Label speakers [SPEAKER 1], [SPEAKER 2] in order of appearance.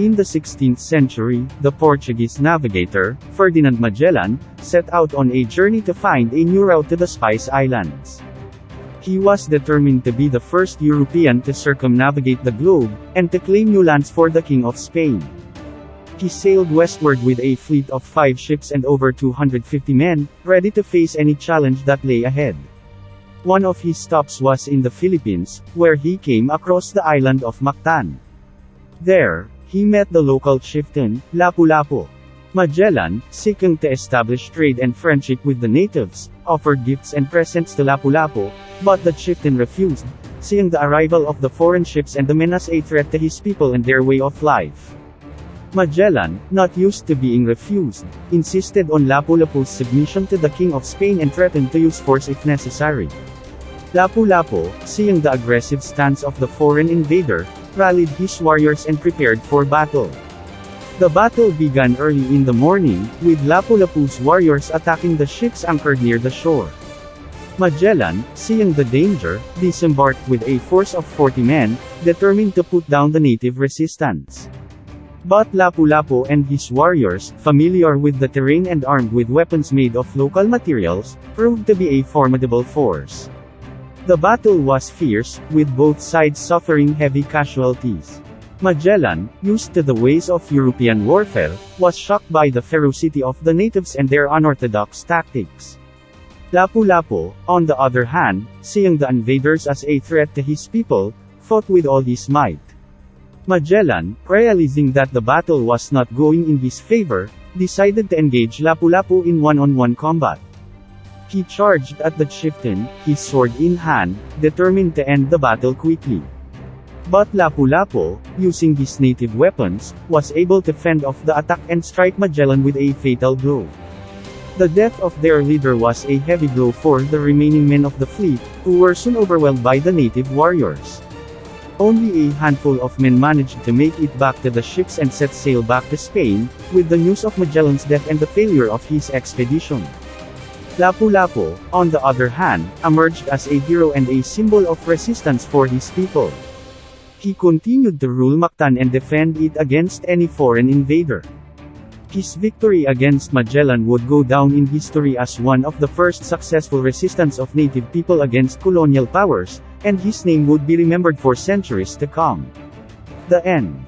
[SPEAKER 1] In the 16th century, the Portuguese navigator, Ferdinand Magellan, set out on a journey to find a new route to the Spice Islands. He was determined to be the first European to circumnavigate the globe, and to claim new lands for the King of Spain. He sailed westward with a fleet of 5 ships and over 250 men, ready to face any challenge that lay ahead. One of his stops was in the Philippines, where he came across the island of Mactan. There, he met the local chieftain, Lapu-Lapu. Magellan, seeking to establish trade and friendship with the natives, offered gifts and presents to Lapu-Lapu, but the chieftain refused, seeing the arrival of the foreign ships and the men as a threat to his people and their way of life. Magellan, not used to being refused, insisted on Lapu-Lapu's submission to the King of Spain and threatened to use force if necessary. Lapu-Lapu, seeing the aggressive stance of the foreign invader, rallied his warriors and prepared for battle. The battle began early in the morning, with Lapu-Lapu's warriors attacking the ships anchored near the shore. Magellan, seeing the danger, disembarked with a force of 40 men, determined to put down the native resistance. But Lapu-Lapu and his warriors, familiar with the terrain and armed with weapons made of local materials, proved to be a formidable force. The battle was fierce, with both sides suffering heavy casualties. Magellan, used to the ways of European warfare, was shocked by the ferocity of the natives and their unorthodox tactics. Lapu-Lapu, on the other hand, seeing the invaders as a threat to his people, fought with all his might. Magellan, realizing that the battle was not going in his favor, decided to engage Lapu-Lapu in one-on-one combat. He charged at the chieftain, his sword in hand, determined to end the battle quickly. But Lapu-Lapu, using his native weapons, was able to fend off the attack and strike Magellan with a fatal blow. The death of their leader was a heavy blow for the remaining men of the fleet, who were soon overwhelmed by the native warriors. Only a handful of men managed to make it back to the ships and set sail back to Spain, with the news of Magellan's death and the failure of his expedition. Lapu-Lapu, on the other hand, emerged as a hero and a symbol of resistance for his people. He continued to rule Mactan and defend it against any foreign invader. His victory against Magellan would go down in history as one of the first successful resistance of native people against colonial powers, and his name would be remembered for centuries to come. The end.